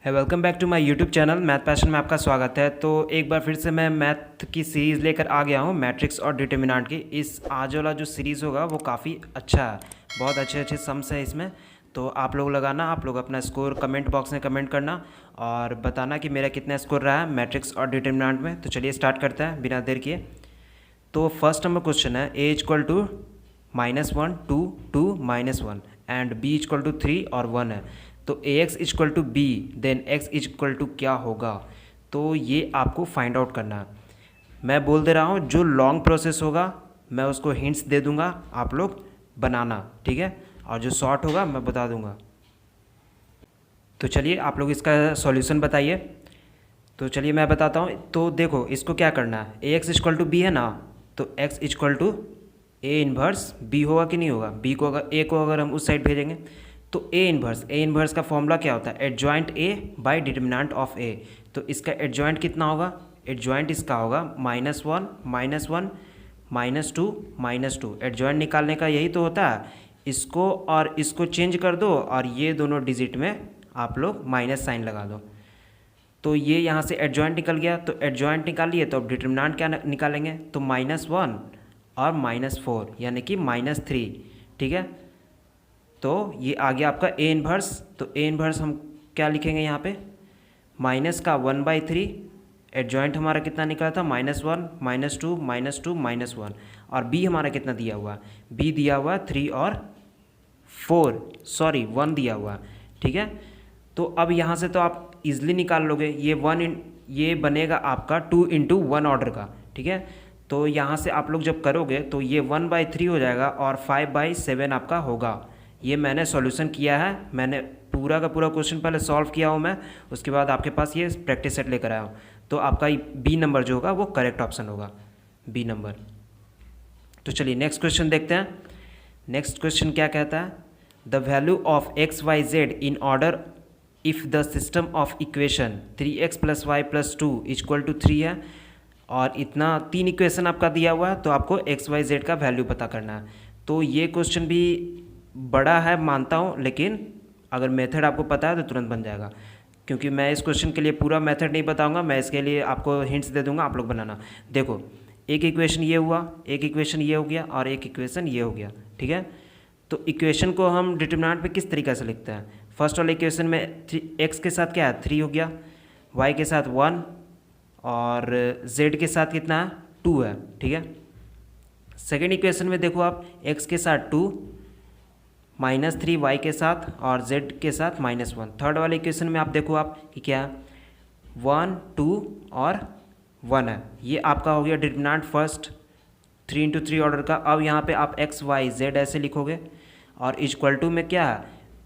है welcome back to my YouTube channel math passion में आपका स्वागत है। तो एक बार फिर से मैं मैथ की सीरीज़ लेकर आ गया हूँ, मैट्रिक्स और डिटर्मिनेंट की। इस आज वाला जो सीरीज़ होगा वो काफ़ी अच्छा है, बहुत अच्छे अच्छे सम्स है इसमें। तो आप लोग लगाना, आप लोग अपना स्कोर कमेंट बॉक्स में कमेंट करना और बताना कि मेरा कितना स्कोर रहा है मैट्रिक्स और डिटर्मिनेंट में। तो चलिए स्टार्ट करते हैं बिना देर किए। तो फर्स्ट नंबर क्वेश्चन है a equal to -1 2 2 -1 and b equal to 3 और 1 है। तो ax equal to b then x equal to क्या होगा, तो ये आपको फाइंड आउट करना है। मैं बोल दे रहा हूँ, जो लॉन्ग प्रोसेस होगा मैं उसको हिंट्स दे दूंगा, आप लोग बनाना, ठीक है। और जो शॉर्ट होगा मैं बता दूंगा। तो चलिए आप लोग इसका सॉल्यूशन बताइए। तो चलिए मैं बताता हूँ। तो देखो इसको क्या करना है, A X equal to B है ना, तो X equal to A inverse B होगा कि नहीं होगा। बी को अगर ए को अगर हम उस साइड भेजेंगे तो ए इन्वर्स का फॉर्मूला क्या होता है, adjoint A by determinant of A. तो इसका एडजॉइंट कितना होगा, एडजॉइंट इसका होगा -1 -2 -2। एडजॉइंट निकालने का यही तो होता है, इसको और इसको चेंज कर दो और ये दोनों डिजिट में आप लोग माइनस साइन लगा दो। तो ये यहाँ से एडजॉइंट निकल गया, तो एडजॉइंट निकाल लिए तो अब डिटर्मिनेंट क्या निकालेंगे, तो -1 और -4 यानी कि -3, ठीक है। तो ये आ गया आपका ए इन्वर्स। तो ए इन्वर्स हम क्या लिखेंगे यहाँ पे, माइनस का 1/3, एडजॉइंट हमारा कितना निकला था -1 -2 -2 -1, और बी हमारा कितना दिया हुआ, बी दिया हुआ 3 और 1 दिया हुआ, ठीक है। तो अब यहाँ से तो आप इजली निकाल लोगे, ये बनेगा आपका 2 × 1 ऑर्डर का, ठीक है। तो यहाँ से आप लोग जब करोगे तो ये 1/3 हो जाएगा और 5/7 आपका होगा। ये मैंने सॉल्यूशन किया है, मैंने पूरा का पूरा क्वेश्चन पहले सॉल्व किया हूँ मैं, उसके बाद आपके पास ये प्रैक्टिस सेट लेकर आया हूँ। तो आपका बी नंबर जो होगा वो करेक्ट ऑप्शन होगा, बी नंबर। तो चलिए नेक्स्ट क्वेश्चन देखते हैं। नेक्स्ट क्वेश्चन क्या कहता है, the value of XYZ in order if the system of equation 3x + y + 2 = 3 है, और इतना 3 इक्वेशन आपका दिया हुआ है, तो आपको XYZ का वैल्यू पता करना है। तो ये क्वेश्चन भी बड़ा है मानता हूँ, लेकिन अगर मेथड आपको पता है तो तुरंत बन जाएगा। क्योंकि मैं इस क्वेश्चन के लिए पूरा मेथड नहीं बताऊंगा, मैं इसके लिए आपको हिंट्स दे दूंगा, आप लोग बनाना। देखो एक इक्वेशन ये हुआ, एक इक्वेशन ये हो गया और एक इक्वेशन ये हो गया, ठीक है। तो इक्वेशन को हम डिटर्मिनेंट पे किस तरीके से लिखते हैं, फर्स्ट वाले इक्वेशन में x के साथ क्या है 3 हो गया, y के साथ 1 और z के साथ कितना है 2 है, ठीक है। सेकेंड इक्वेशन में देखो आप x के साथ 2 -3 y के साथ और z के साथ -1। थर्ड वाले इक्वेशन में आप देखो आप कि क्या 1 2 और 1 है, ये आपका हो गया डिटर्मिनेंट फर्स्ट 3 × 3 ऑर्डर का। अब यहाँ पे आप x y z ऐसे लिखोगे और इक्वल टू में क्या है,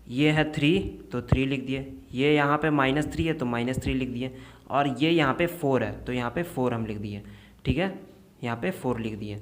ये है 3 तो 3 लिख दिए, ये यहाँ पे -3 है तो -3 लिख दिए, और ये यहाँ पे 4 है तो यहाँ पे 4 हम लिख दिए, ठीक है, यहाँ पे 4 लिख दिए।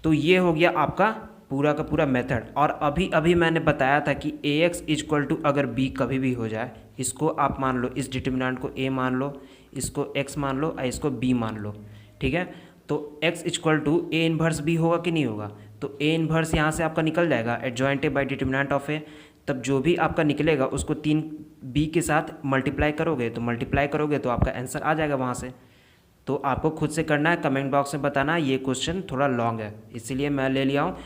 तो ये हो गया आपका पूरा का पूरा मेथड। और अभी अभी मैंने बताया था कि ax इक्वल टू अगर b कभी भी हो जाए, इसको आप मान लो, इस डिटर्मिनेंट को a मान लो, इसको x मान लो और इसको b मान लो, ठीक है। तो x equal to a inverse b होगा कि नहीं होगा, तो a इन्वर्स यहाँ से आपका निकल जाएगा adjoint A by determinant of A. तब जो भी आपका निकलेगा उसको 3 b के साथ मल्टीप्लाई करोगे तो आपका आंसर आ जाएगा वहाँ से। तो आपको खुद से करना है, कमेंट बॉक्स में बताना। ये क्वेश्चन थोड़ा लॉन्ग है इसीलिए मैं ले लिया हूँ,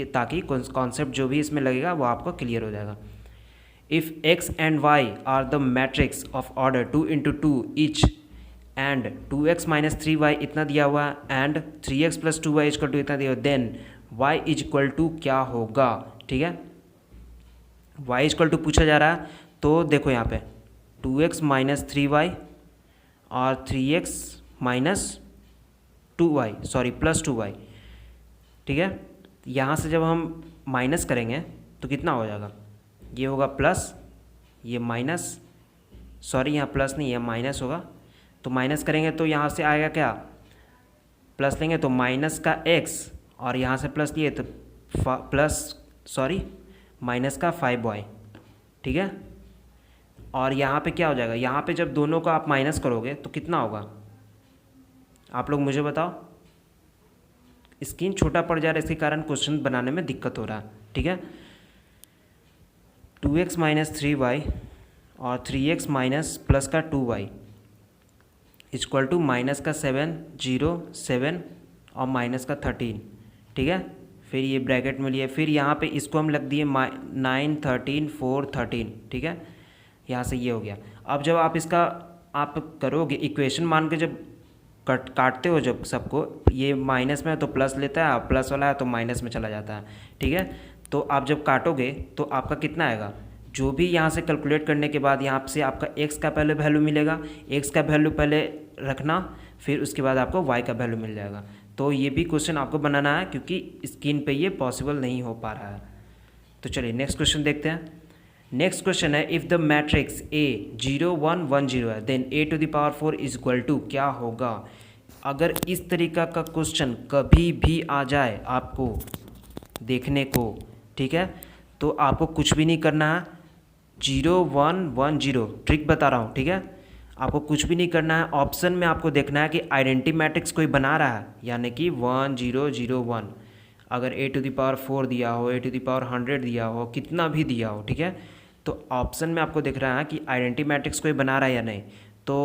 ताकि कॉन्सेप्ट जो भी इसमें लगेगा वो आपको क्लियर हो जाएगा। If x and y are the matrix of order 2 × 2 each and 2x - 3y इतना दिया हुआ एंड 3x + 2y = इतना दिया हुआ, देन y = क्या होगा, ठीक है। y = पूछा जा रहा है, तो देखो यहाँ पे 2x - 3y और 3x - 2y + 2y, ठीक है। यहाँ से जब हम माइनस करेंगे तो कितना हो जाएगा, ये होगा प्लस, ये माइनस, यहाँ प्लस नहीं है माइनस होगा। तो माइनस करेंगे तो यहाँ से आएगा क्या, प्लस लेंगे तो माइनस का x और यहाँ से प्लस लिए तो माइनस का 5y, ठीक है। और यहाँ पे क्या हो जाएगा, यहाँ पे जब दोनों का आप माइनस करोगे तो कितना होगा, आप लोग मुझे बताओ। स्क्रीन छोटा पड़ जा रहा है, इसके कारण क्वेश्चन बनाने में दिक्कत हो रहा है, ठीक है। 2x - 3y और 3x माइनस प्लस का 2y इक्वल टू माइनस का 7 0 7 और माइनस का 13, ठीक है। फिर ये ब्रैकेट में लिए, फिर यहाँ पे इसको हम लग दिए 9 13 4 13, ठीक है। यहाँ से ये हो गया। अब जब आप इसका आप करोगे इक्वेशन मान के, जब काटते हो जब सबको, ये माइनस में है तो प्लस लेता है, प्लस वाला है तो माइनस में चला जाता है, ठीक है। तो आप जब काटोगे तो आपका कितना आएगा, जो भी यहाँ से कैलकुलेट करने के बाद यहाँ से आपका x का पहले वैल्यू मिलेगा, x का वैल्यू पहले रखना, फिर उसके बाद आपको y का वैल्यू मिल जाएगा। तो ये भी क्वेश्चन आपको बनाना है क्योंकि स्क्रीन पे ये पॉसिबल नहीं हो पा रहा है। तो चलिए नेक्स्ट क्वेश्चन देखते हैं। नेक्स्ट क्वेश्चन है, इफ़ द मैट्रिक्स A 0 1 1 0 है then A to the power 4 is equal to क्या होगा। अगर इस तरीका का क्वेश्चन कभी भी आ जाए आपको देखने को, ठीक है, तो आपको कुछ भी नहीं करना है। 0 1 1 0 ट्रिक बता रहा हूँ, ठीक है। आपको कुछ भी नहीं करना है, ऑप्शन में आपको देखना है कि आइडेंटिटी मैट्रिक्स कोई बना रहा है, यानी कि 1 0 0 1। अगर A टू द पावर 4 दिया हो, A टू द पावर 100 दिया हो, कितना भी दिया हो, ठीक है, तो ऑप्शन में आपको दिख रहा है कि आइडेंटिटी मैट्रिक्स कोई बना रहा है या नहीं। तो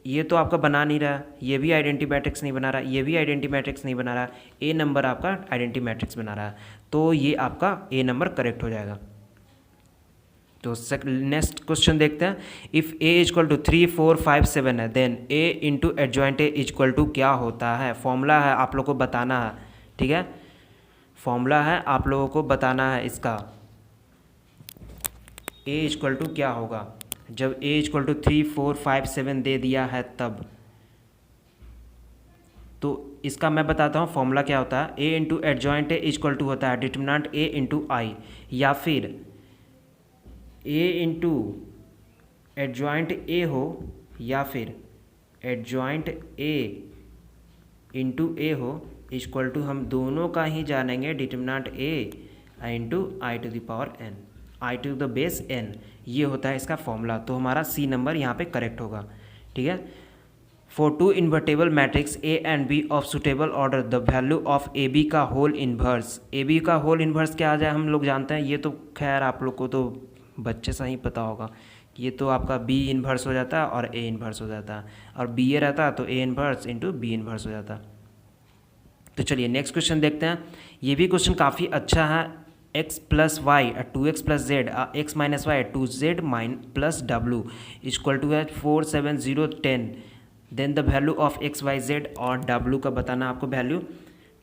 ये तो आपका बना नहीं रहा, ये भी आइडेंटिटी मैट्रिक्स नहीं बना रहा, ये भी आइडेंटिटी मैट्रिक्स नहीं बना रहा, ए नंबर आपका आइडेंटिटी मैट्रिक्स बना रहा है, तो ये आपका ए नंबर करेक्ट हो जाएगा। तो नेक्स्ट क्वेश्चन देखते हैं। इफ़ a इक्वल टू 3 4 5 7 है then a into adjoint a equal to क्या होता है। फॉर्मूला है, आप लोगों को बताना है, ठीक है। फॉर्मूला है, आप लोगों को बताना है इसका। a इक्वल टू क्या होगा जब a इक्वल टू 3 4 5 7 दे दिया है तब। तो इसका मैं बताता हूँ फॉर्मूला क्या होता है। a into adjoint a equal to होता है डिटर्मिनेंट a इंटू आई, या फिर a इंटू एडजॉइंट a हो, या फिर एडजॉइंट a इंटू a हो, इक्वल टू हम दोनों का ही जानेंगे determinant a into I to the power n, I to the base n। ये होता है इसका फॉर्मूला। तो हमारा सी नंबर यहाँ पे करेक्ट होगा, ठीक है। For two invertible matrix A and B of suitable order the value of AB का होल इन्वर्स। AB का होल इन्वर्स क्या आ जाए हम लोग जानते हैं, ये तो खैर आप लोग को तो बच्चे से ही पता होगा। ये तो आपका B इन्वर्स हो जाता है और A इन्वर्स हो जाता है, और B ए रहता है तो A inverse into B inverse हो जाता है। तो चलिए नेक्स्ट क्वेश्चन देखते हैं। ये भी क्वेश्चन काफ़ी अच्छा है। x plus Y 2x plus Z x minus Y 2z plus w equal to है 4 7 0 10 then the value of x y z और w का बताना आपको वैल्यू।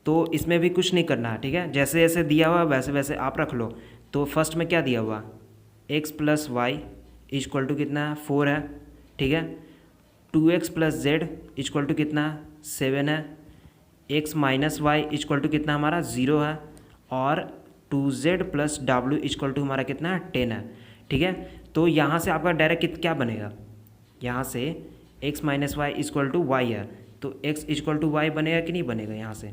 तो इसमें भी कुछ नहीं करना है, ठीक है। जैसे जैसे दिया हुआ वैसे वैसे आप रख लो। तो फर्स्ट में क्या दिया हुआ, x plus Y equal to कितना है 4 है, ठीक है। 2x plus Z equal to कितना है 7 है, x minus Y equal to कितना हमारा 0 है, और 2z plus w equal to हमारा कितना है 10 है, ठीक है। तो यहाँ से आपका डायरेक्ट क्या बनेगा, यहाँ से x minus Y equal to Y है, तो x इक्वल टू वाई बनेगा कि नहीं बनेगा यहाँ से,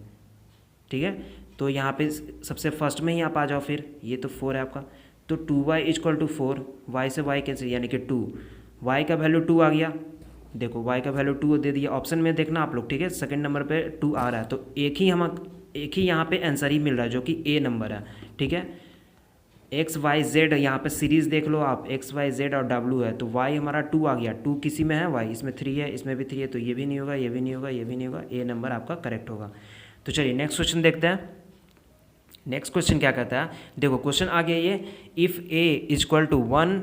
ठीक है। तो यहाँ पे सबसे फर्स्ट में ही आप आ जाओ, फिर ये तो 4 है आपका, तो 2y इक्वल टू 4, वाई से y कैंसिल यानी कि 2, y का वैल्यू 2 आ गया। देखो y का वैल्यू 2 दे दिया, ऑप्शन में देखना आप लोग, ठीक है। सेकंड नंबर पे 2 आ रहा है, तो एक ही यहाँ पे आंसर ही मिल रहा है जो कि a नंबर है, ठीक है। एक्स वाई जेड यहाँ पे सीरीज़ देख लो आप, एक्स वाई जेड और w है, तो y हमारा 2 आ गया। 2 किसी में है, y इसमें 3 है, इसमें भी 3 है, तो ये भी नहीं होगा, ये भी नहीं होगा, ये भी नहीं होगा, a नंबर आपका करेक्ट होगा। तो चलिए नेक्स्ट क्वेश्चन देखते हैं। नेक्स्ट क्वेश्चन क्या कहता है, देखो क्वेश्चन आ गया ये, if a equal to 1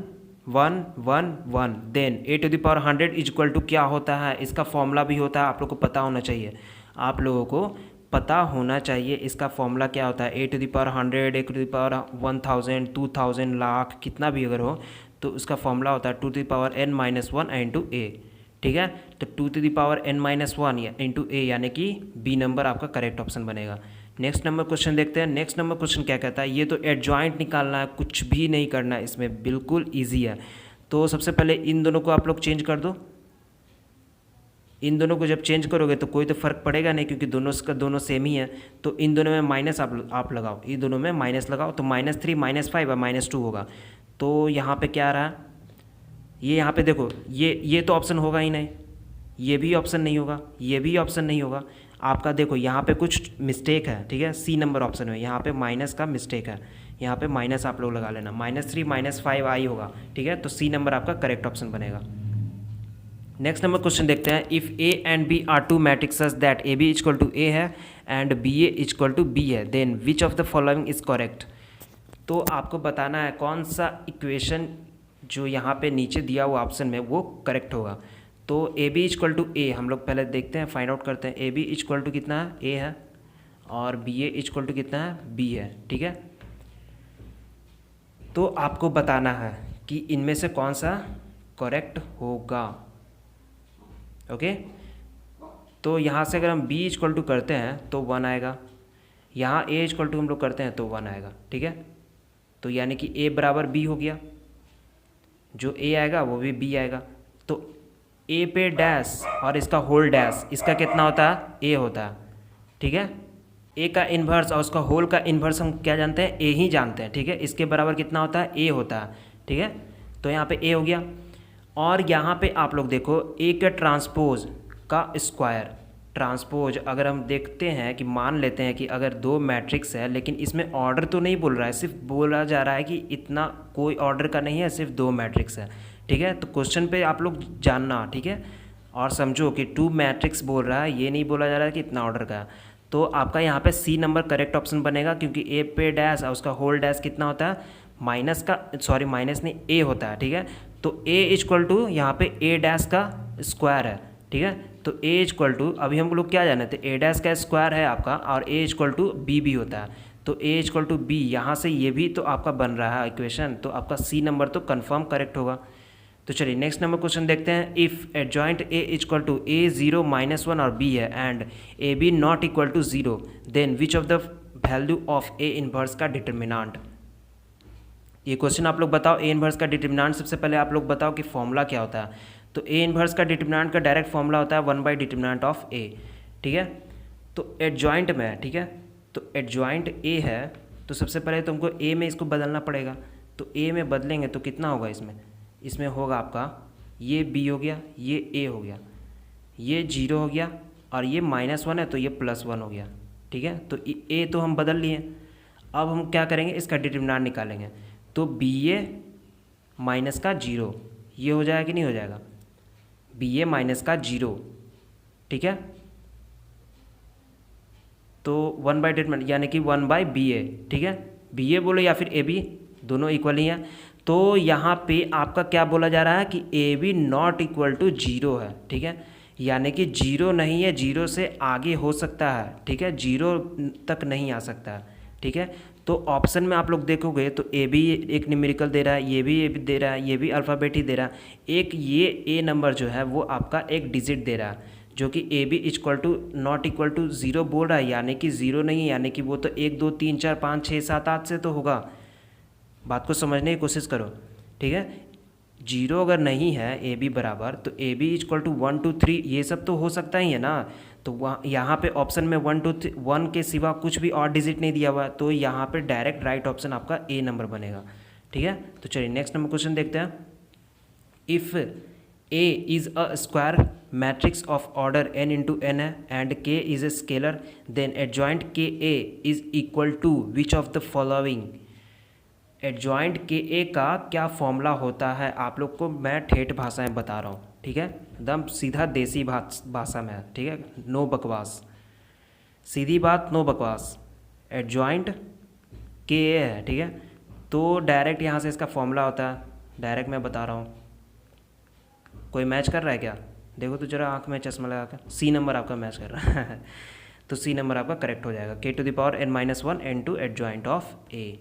1 1 1 then a to the power 100 equal to क्या होता है। इसका फॉर्मूला भी होता है, आप लोग को पता होना चाहिए, आप लोगों को पता होना चाहिए इसका फॉर्मूला क्या होता है। a to the power 100, a to the power 1000 2000 lakh कितना भी अगर हो तो उसका फॉर्मूला होता है 2 to the power n minus 1 into a, ठीक है। तो 2 to the power n minus 1 into a यानी कि b नंबर आपका करेक्ट ऑप्शन बनेगा। नेक्स्ट नंबर क्वेश्चन देखते हैं। नेक्स्ट नंबर क्वेश्चन क्या कहता है, ये तो एडजॉइंट निकालना है, कुछ भी नहीं करना है इसमें, बिल्कुल ईजी है। तो सबसे पहले इन दोनों को आप लोग चेंज कर दो। इन दोनों को जब चेंज करोगे तो कोई तो फ़र्क पड़ेगा नहीं, क्योंकि दोनों सेम ही है। तो इन दोनों में माइनस आप लगाओ, इन दोनों में माइनस लगाओ, तो -3 -5 और -2 होगा। तो यहाँ पे क्या आ रहा है, ये यहाँ पे देखो, ये तो ऑप्शन होगा ही नहीं, ये भी ऑप्शन नहीं होगा, ये भी ऑप्शन नहीं होगा आपका। देखो यहाँ पे कुछ मिस्टेक है, ठीक है, सी नंबर ऑप्शन में यहाँ पे माइनस का मिस्टेक है, यहाँ पे माइनस आप लोग लगा लेना, -3 -5 आई होगा, ठीक है। तो सी नंबर आपका करेक्ट ऑप्शन बनेगा। नेक्स्ट नंबर क्वेश्चन देखते हैं, if A and B are two matrices that A B equal to A है and B A equal to B है, then which of the following is correct. तो आपको बताना है कौन सा इक्वेशन जो यहाँ पे नीचे दिया हुआ ऑप्शन में वो करेक्ट होगा। तो ए बी इक्वल टू ए हम लोग पहले देखते हैं, फाइंड आउट करते हैं। ए बी इक्वल टू कितना है, ए है, और बी ए इक्वल टू कितना है, बी है, ठीक है। तो आपको बताना है कि इनमें से कौन सा करेक्ट होगा, ओके। तो यहाँ से अगर हम b इक्वल टू करते हैं तो 1 आएगा, यहाँ a इक्वल टू हम लोग करते हैं तो 1 आएगा, ठीक है। तो यानी कि a बराबर b हो गया, जो a आएगा वो भी b आएगा। तो a पे डैश और इसका होल डैश, इसका कितना होता है, a होता है, ठीक है। a का इन्वर्स और उसका होल का इन्वर्स हम क्या जानते हैं, a ही जानते हैं, ठीक है। इसके बराबर कितना होता है, a होता है, ठीक है। तो यहाँ पे a हो गया। और यहाँ पे आप लोग देखो ए के ट्रांसपोज का स्क्वायर, ट्रांसपोज अगर हम देखते हैं कि मान लेते हैं कि अगर 2 मैट्रिक्स है, लेकिन इसमें ऑर्डर तो नहीं बोल रहा है, सिर्फ बोला जा रहा है कि इतना कोई ऑर्डर का नहीं है, सिर्फ 2 मैट्रिक्स है, ठीक है। तो क्वेश्चन पे आप लोग जानना, ठीक है, और समझो कि 2 मैट्रिक्स बोल रहा है, ये नहीं बोला जा रहा है कि इतना ऑर्डर का है। तो आपका यहाँ पे सी नंबर करेक्ट ऑप्शन बनेगा, क्योंकि ए पे डैश और उसका होल डैश कितना होता है, माइनस नहीं ए होता है, ठीक है। तो ए इक्वल टू यहाँ पे ए डैश का स्क्वायर है, ठीक है। तो ए इक्वल टू, अभी हम लोग क्या जाने थे, ए डैश का स्क्वायर है आपका, और ए इक्वल टू बी भी होता है। तो ए इक्वल टू बी, यहाँ से ये भी तो आपका बन रहा है इक्वेशन, तो आपका सी नंबर तो कंफर्म करेक्ट होगा। तो चलिए नेक्स्ट नंबर क्वेश्चन देखते हैं, if adjoint A equal to A 0 -1 और बी है and A B not equal to 0, then which of the value of A inverse का डिटर्मिनांट। ये क्वेश्चन आप लोग बताओ, ए इनवर्स का डिटर्मिनांट सबसे पहले आप लोग बताओ कि फॉर्मूला क्या होता है। तो ए इनवर्स का डिटर्मिनांट का डायरेक्ट फॉर्मूला होता है 1 डिटर्मिनांट ऑफ ए, ठीक है। तो एडजॉइंट में, ठीक है, तो एडजॉइंट ए है, तो सबसे पहले तुमको ए में इसको बदलना पड़ेगा। तो ए में बदलेंगे तो कितना होगा, इसमें होगा आपका ये बी हो गया, ये ए हो गया, ये 0 हो गया, और ये -1 है तो ये +1 हो गया, ठीक है। तो ए तो हम बदल लिए, अब हम क्या करेंगे, इसका डिटर्मिनांट निकालेंगे। तो बी ए माइनस का 0, ये हो जाएगा कि नहीं हो जाएगा, बी ए माइनस का 0, ठीक है। तो 1 डिटर्मिनांट यानी कि 1 बी ए, ठीक है। बी ए बोलो या फिर ए बी, दोनों इक्वल ही है। तो यहाँ पे आपका क्या बोला जा रहा है कि A B not equal to 0 है, ठीक है। यानी कि 0 नहीं है, 0 से आगे हो सकता है, ठीक है, 0 तक नहीं आ सकता है, ठीक है। तो ऑप्शन में आप लोग देखोगे तो ए भी एक न्यूमेरिकल दे रहा है, ये भी दे रहा है, ये भी अल्फ़ाबेट ही दे रहा है। एक ये ए नंबर जो है वो आपका एक डिजिट दे रहा है, जो कि A B equal to not equal to 0 बोल रहा है, यानी कि 0 नहीं है, यानी कि वो तो 1 2 3 4 5 6 7 8 से तो होगा। बात को समझने की कोशिश करो, ठीक है। 0 अगर नहीं है ए बी बराबर, तो ए बी इक्वल टू 1 2 3 ये सब तो हो सकता ही है ना। तो वहाँ यहाँ पे ऑप्शन में 1 2 3 1 के सिवा कुछ भी और डिजिट नहीं दिया हुआ, तो यहाँ पे डायरेक्ट राइट ऑप्शन आपका ए नंबर बनेगा, ठीक है। तो चलिए नेक्स्ट नंबर क्वेश्चन देखते हैं, if A is a square matrix of order n into n है and k is a scalar, then adjoint के A is equal to which of the following. Adjoint के ए का क्या formula होता है, आप लोग को मैं ठेठ भाषा में बता रहा हूँ, ठीक है, एकदम सीधा देसी भाषा में, ठीक है, नो बकवास, सीधी बात, नो बकवास। एडजॉइंट के ए है, ठीक है। तो डायरेक्ट यहाँ से इसका फॉर्मूला होता है, डायरेक्ट मैं बता रहा हूँ। कोई मैच कर रहा है क्या, देखो तो जरा आँख में चश्मा लगा कर, सी नंबर आपका मैच कर रहा है तो सी नंबर आपका करेक्ट हो जाएगा, k⁻n−1 n2 adjoint of A.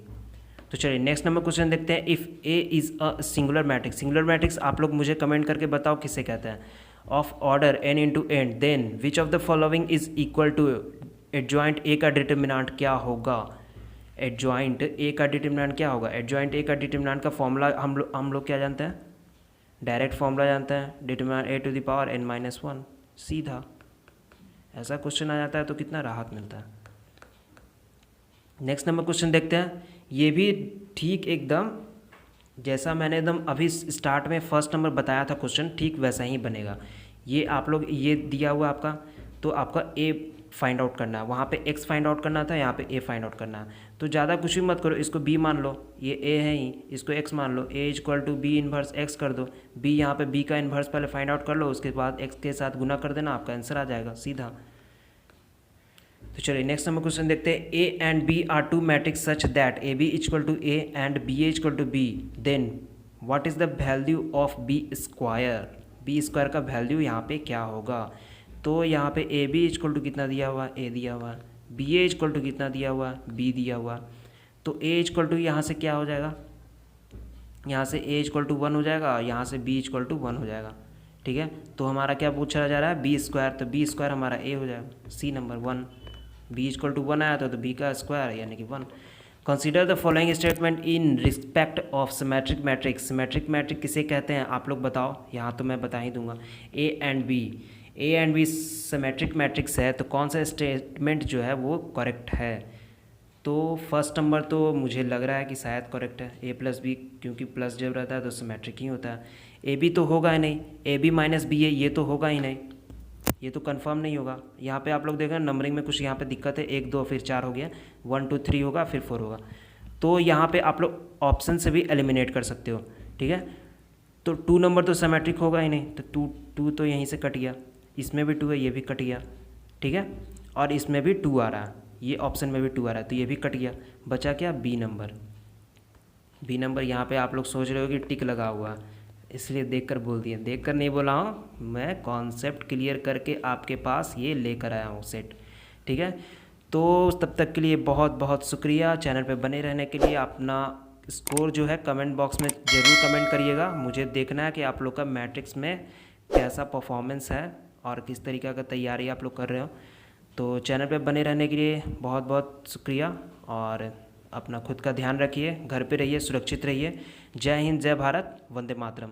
तो चलिए नेक्स्ट नंबर क्वेश्चन देखते हैं, if A is a singular matrix. Singular matrix आप लोग मुझे कमेंट करके बताओ किसे कहते हैं, of order n into N, then which of the following is equal to. Adjoint A का डिटर्मिनेंट क्या होगा, एडजॉइंट ए का डिटर्मिनेंट क्या होगा। एडजॉइंट ए का डिटर्मिनेंट का फॉर्मूला हम लोग क्या जानते हैं, डायरेक्ट फॉर्मूला जानते हैं, डिटर्मिनेंट a⁻n−1, सीधा। ऐसा क्वेश्चन आ जाता है तो कितना राहत मिलता है। नेक्स्ट नंबर क्वेश्चन देखते हैं, ये भी ठीक एकदम जैसा मैंने एकदम अभी स्टार्ट में फर्स्ट नंबर बताया था क्वेश्चन, ठीक वैसा ही बनेगा। ये आप लोग ये दिया हुआ आपका, तो आपका ए फाइंड आउट करना है, वहाँ पे x फाइंड आउट करना था, यहाँ पे a फाइंड आउट करना है। तो ज़्यादा कुछ भी मत करो, इसको b मान लो, ये a है ही, इसको x मान लो, a equal to b inverse x कर दो, b यहाँ पे b का इन्वर्स पहले फाइंड आउट कर लो, उसके बाद x के साथ गुना कर देना, आपका आंसर आ जाएगा सीधा। तो चलिए नेक्स्ट नंबर क्वेश्चन देखते हैं। a and b are two matrix such that A B equal to a and b a equal to b, then what is the value of b square. b square का वैल्यू यहाँ पे क्या होगा। तो यहाँ पे ए बी इक्वल टू कितना दिया हुआ, a दिया हुआ, b a इक्वल टू कितना दिया हुआ, b दिया हुआ। तो a इक्वल टू यहाँ से क्या हो जाएगा, यहाँ से a इक्वल टू 1 हो जाएगा, यहाँ से b इक्वल टू 1 हो जाएगा। ठीक है, तो हमारा क्या पूछा जा रहा है, b स्क्वायर, तो b स्क्वायर हमारा a हो जाएगा, see number 1। b equal to 1 आया तो b का स्क्वायर यानी कि 1। Consider the following statement in respect of symmetric matrix. Symmetric matrix किसे कहते हैं आप लोग बताओ, यहाँ तो मैं बता ही दूंगा। a and B symmetric matrix है, तो कौन सा स्टेटमेंट जो है वो करेक्ट है। तो फर्स्ट नंबर तो मुझे लग रहा है कि शायद करेक्ट है, a प्लस बी, क्योंकि प्लस जब रहता है तो सिमेट्रिक ही होता है। ए बी तो होगा ही नहीं, ए बी माइनस बी है, ये तो होगा ही नहीं, ये तो कंफर्म नहीं होगा। यहाँ पे आप लोग देखें नंबरिंग में कुछ यहाँ पे दिक्कत है, 1 2 फिर 4 हो गया, 1 2 3 होगा फिर 4 होगा। तो यहाँ पे आप लोग ऑप्शन से भी एलिमिनेट कर सकते हो। ठीक है, तो 2 नंबर तो सिमेट्रिक होगा ही नहीं, तो 2 तो यहीं से कट गया, इसमें भी 2 है, ये भी कट गया। ठीक है, और इसमें भी 2 आ रहा है, ये ऑप्शन में भी 2 आ रहा है, तो ये भी कट गया। बचा क्या, बी नंबर। बी नंबर यहाँ पे आप लोग सोच रहे हो कि टिक लगा हुआ है, इसलिए देखकर बोल दिया, देखकर नहीं बोला हूँ, मैं कॉन्सेप्ट क्लियर करके आपके पास ये लेकर आया हूँ सेट। ठीक है, तो तब तक के लिए बहुत बहुत शुक्रिया चैनल पे बने रहने के लिए। अपना स्कोर जो है कमेंट बॉक्स में ज़रूर कमेंट करिएगा, मुझे देखना है कि आप लोग का मैट्रिक्स में कैसा परफॉर्मेंस है और किस तरीक़े का तैयारी आप लोग कर रहे हो। तो चैनल पे बने रहने के लिए बहुत बहुत शुक्रिया, और अपना खुद का ध्यान रखिए, घर पे रहिए, सुरक्षित रहिए। जय हिंद, जय भारत, वंदे मातरम।